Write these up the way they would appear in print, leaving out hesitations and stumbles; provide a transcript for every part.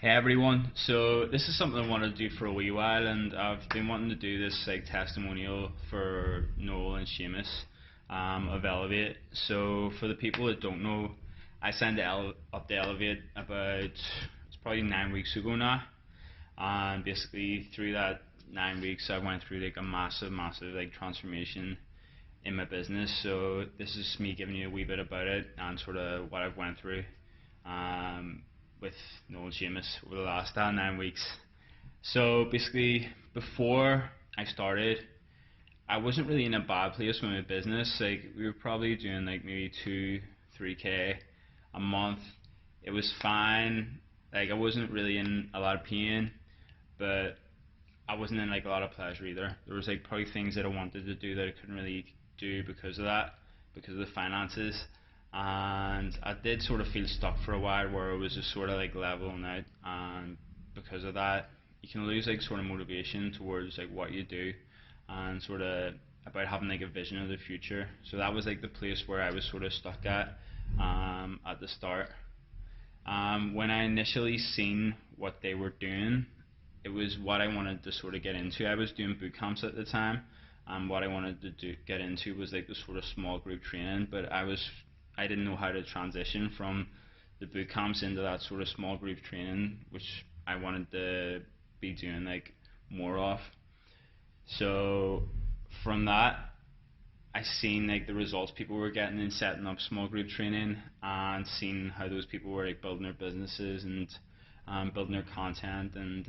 Hey everyone, so this is something I wanted to do for a wee while, and I've been wanting to do this like testimonial for Noel and Seamus of Elevate. So for the people that don't know, I signed up to Elevate about, it's probably 9 weeks ago now, and basically through that 9 weeks I went through like a massive like transformation in my business. So this is me giving you a wee bit about it and sort of what I've went through with Noel and Seamus over the last 9 weeks. So basically, before I started, I wasn't really in a bad place with my business. Like we were probably doing like maybe 2-3k a month. It was fine. Like I wasn't really in a lot of pain, but I wasn't in like a lot of pleasure either. There was like probably things that I wanted to do that I couldn't really do because of that, because of the finances. And I did sort of feel stuck for a while where it was just sort of like leveling out, and because of that you can lose like sort of motivation towards like what you do and sort of about having like a vision of the future. So that was like the place where I was sort of stuck at the start. When I initially seen what they were doing, it was what I wanted to sort of get into. I was doing boot camps at the time, and what I wanted to get into was like the sort of small group training, but I didn't know how to transition from the boot camps into that sort of small group training, which I wanted to be doing like more of. So from that, I seen like the results people were getting in setting up small group training, and seeing how those people were like building their businesses and building their content, and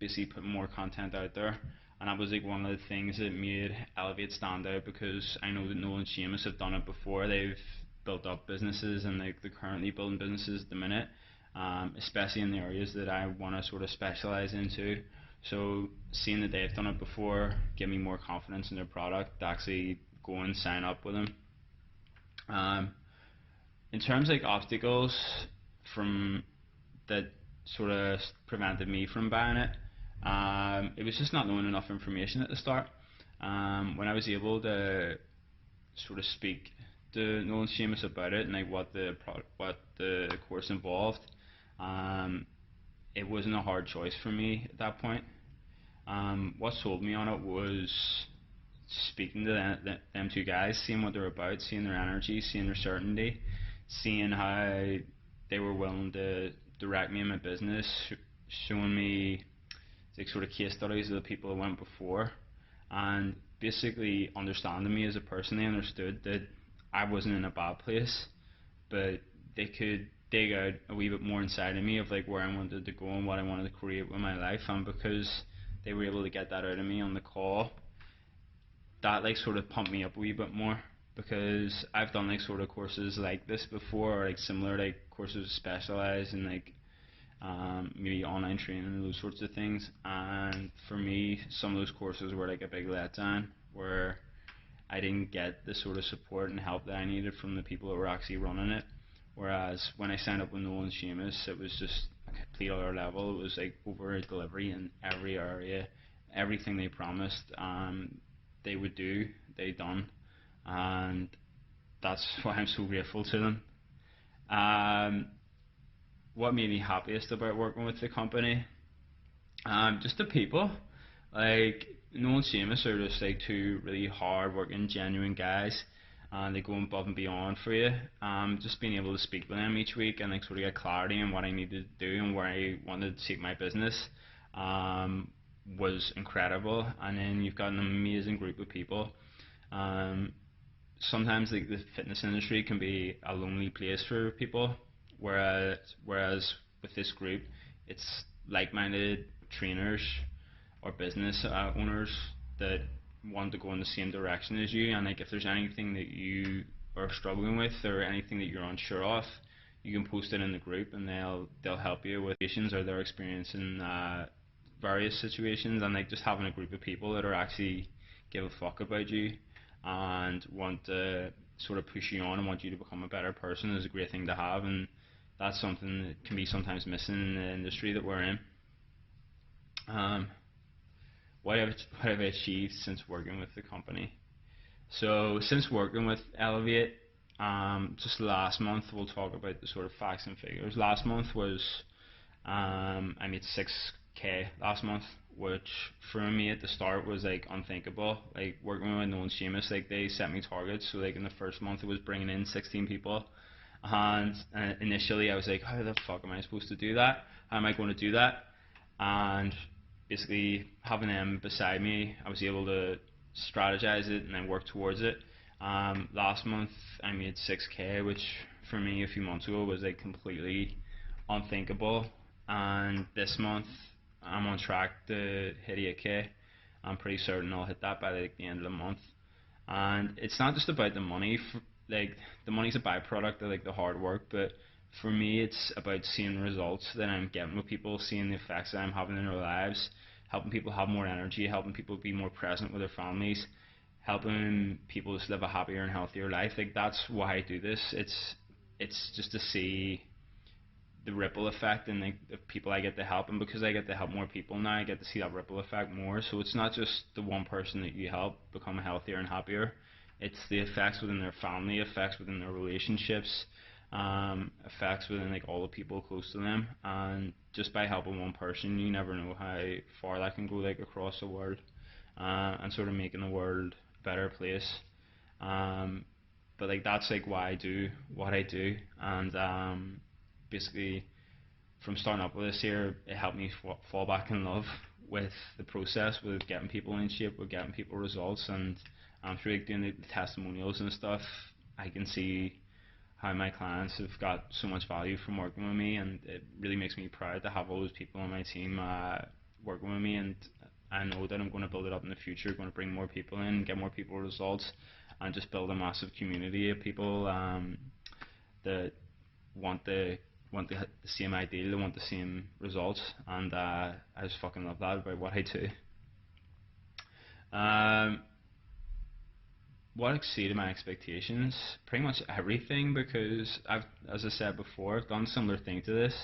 basically putting more content out there. And that was like one of the things that made Elevate stand out, because I know that Noel and Seamus have done it before. They've built up businesses, and like they're currently building businesses at the minute, especially in the areas that I want to sort of specialize into. So seeing that they've done it before gave me more confidence in their product to actually go and sign up with them. In terms of like obstacles from that sort of prevented me from buying it, it was just not knowing enough information at the start. When I was able to sort of speak to Noel and Seamus about it and like what the course involved, it wasn't a hard choice for me at that point. What sold me on it was speaking to them two guys, seeing what they're about, seeing their energy, seeing their certainty, seeing how they were willing to direct me in my business, showing me like sort of case studies of the people that went before, and basically understanding me as a person. They understood that I wasn't in a bad place, but they could dig out a wee bit more inside of me of like where I wanted to go and what I wanted to create with my life. And because they were able to get that out of me on the call, that like sort of pumped me up a wee bit more, because I've done like sort of courses like this before, or like similar like courses specialized in like maybe online training and those sorts of things. And for me, some of those courses were like a big letdown, where I didn't get the sort of support and help that I needed from the people that were actually running it. Whereas when I signed up with Noel and Seamus, it was just a complete other level. It was like over delivery in every area, everything they promised they would do, they done, and that's why I'm so grateful to them. Um, what made me happiest about working with the company? Just the people. Like Noel and Seamus are just like two really hard working, genuine guys, and they go above and beyond for you. Just being able to speak with them each week and like sort of get clarity on what I needed to do and where I wanted to take my business was incredible. And then you've got an amazing group of people. Sometimes like the fitness industry can be a lonely place for people, whereas with this group, it's like-minded trainers or business owners that want to go in the same direction as you. And like if there's anything that you are struggling with or anything that you're unsure of, you can post it in the group, and they'll help you with situations or their experience in various situations. And like just having a group of people that are actually give a fuck about you and want to sort of push you on and want you to become a better person is a great thing to have. And that's something that can be sometimes missing in the industry that we're in. What have I achieved since working with the company? So since working with Elevate, just last month, we'll talk about the sort of facts and figures. Last month was I made 6k last month, which for me at the start was like unthinkable. Like working with Noel and Seamus, like they set me targets. So like in the first month, it was bringing in 16 people, and initially I was like, how the fuck am I supposed to do that? How am I going to do that? And basically having them beside me, I was able to strategize it and then work towards it. Last month I made 6k, which for me a few months ago was like completely unthinkable. And this month I'm on track to hit 8k. I'm pretty certain I'll hit that by like the end of the month. And it's not just about the money. Like the money's a byproduct of like the hard work, but for me it's about seeing results that I'm getting with people, seeing the effects that I'm having in their lives, helping people have more energy, helping people be more present with their families, helping people just live a happier and healthier life. Like that's why I do this. It's just to see the ripple effect and the people I get to help, and because I get to help more people now, I get to see that ripple effect more. So it's not just the one person that you help become healthier and happier. It's the effects within their family, effects within their relationships, effects within like all the people close to them. And just by helping one person, you never know how far that can go, like across the world, and sort of making the world a better place. Um, but like that's like why I do what I do, and basically from starting up with this year, it helped me fall back in love with the process, with getting people in shape, with getting people results, and through like doing the testimonials and stuff, I can see how my clients have got so much value from working with me, and it really makes me proud to have all those people on my team working with me, and I know that I'm going to build it up in the future, going to bring more people in, get more people results, and just build a massive community of people that want the same ideal, they want the same results, and I just fucking love that about what I do. Um, what exceeded my expectations? Pretty much everything, because as I said before, I've done similar thing to this,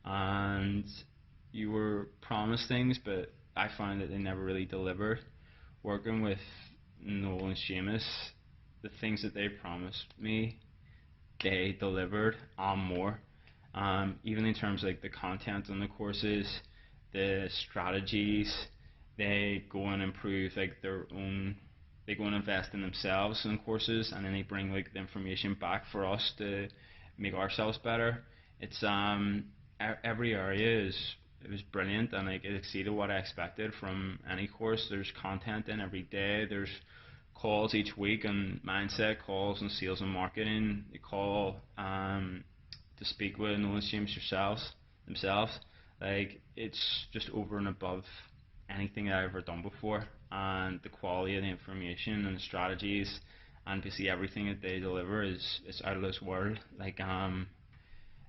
and you were promised things, but I found that they never really delivered. Working with Noel and Seamus, the things that they promised me, they delivered on more. Even in terms of like the content on the courses, the strategies, they go and improve like their own. They go and invest in themselves in courses, and then they bring like the information back for us to make ourselves better. It's every area is it was brilliant, and like it exceeded what I expected from any course. There's content in every day. There's calls each week on mindset, calls on sales and marketing. They call to speak with Nolan James themselves. Like it's just over and above anything I've ever done before, and the quality of the information and the strategies and basically everything that they deliver is it's out of this world. Like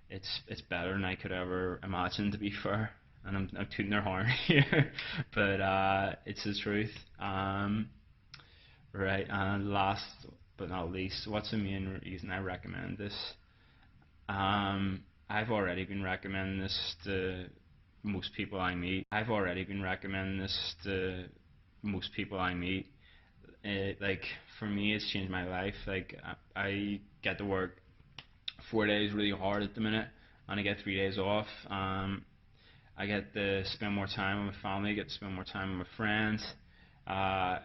it's better than I could ever imagine, to be fair. And I'm tooting their horn here, but it's the truth. Right, and last but not least, what's the main reason I recommend this? I've already been recommending this to most people I meet. I've already been recommending this to most people I meet. Like for me, it's changed my life. Like I get to work 4 days really hard at the minute, and I get 3 days off. I get to spend more time with my family. I get to spend more time with my friends. Uh,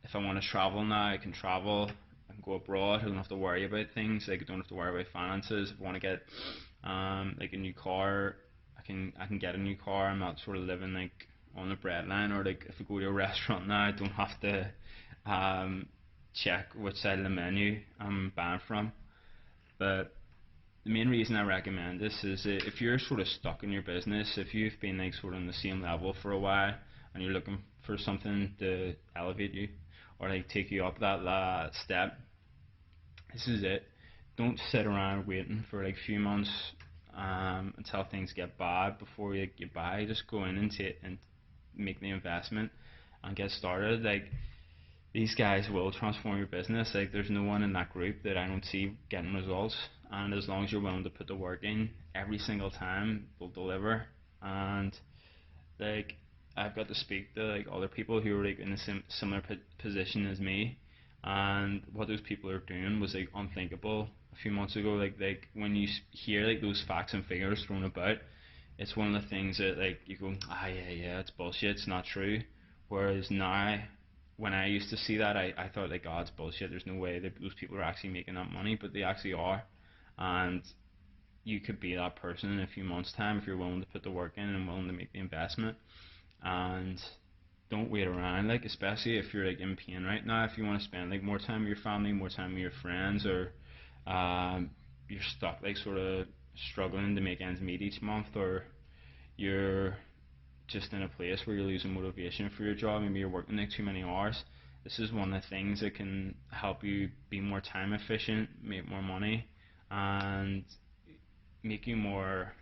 if I want to travel now, I can travel. I can go abroad. I don't have to worry about things. Like I don't have to worry about finances. If I want to get like a new car, I can get a new car. I'm not sort of living like on the breadline, or like if I go to a restaurant now, I don't have to check which side of the menu I'm buying from. But the main reason I recommend this is that if you're sort of stuck in your business, if you've been like sort of on the same level for a while and you're looking for something to elevate you or like take you up that step, this is it. Don't sit around waiting for like a few months until things get bad before you buy. Just go in and make the investment and get started. Like these guys will transform your business. Like there's no one in that group that I don't see getting results, and as long as you're willing to put the work in every single time, they'll deliver. And like I've got to speak to like other people who are like in a similar position as me, and what those people are doing was like unthinkable a few months ago. Like when you hear like those facts and figures thrown about, it's one of the things that like you go, ah yeah, it's bullshit, it's not true. Whereas now, when I used to see that, I thought like, oh, it's bullshit. There's no way that those people are actually making that money, but they actually are, and you could be that person in a few months' time if you're willing to put the work in and willing to make the investment. And don't wait around, like especially if you're like in pain right now. If you want to spend like more time with your family, more time with your friends, or um, you're stuck like sort of struggling to make ends meet each month, or you're just in a place where you're losing motivation for your job, maybe you're working like too many hours, this is one of the things that can help you be more time efficient, make more money, and make you more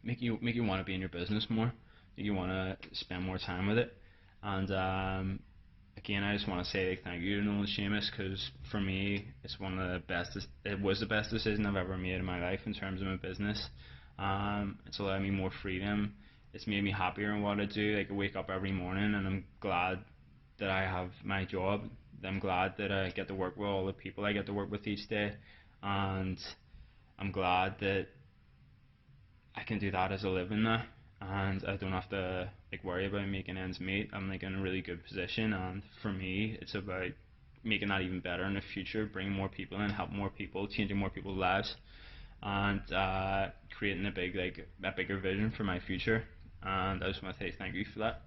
make you want to be in your business more. Make you want to spend more time with it. And again, I just want to say like, thank you to Noel and Seamus, because for me, it's one of the best. It was the best decision I've ever made in my life in terms of my business. It's allowed me more freedom. It's made me happier in what I do. Like I wake up every morning and I'm glad that I have my job. I'm glad that I get to work with all the people I get to work with each day, and I'm glad that I can do that as a living now, and I don't have to like worry about making ends meet. I'm like in a really good position, and for me, it's about making that even better in the future, bringing more people in, helping more people, changing more people's lives, and creating a bigger vision for my future. And I just want to say thank you for that.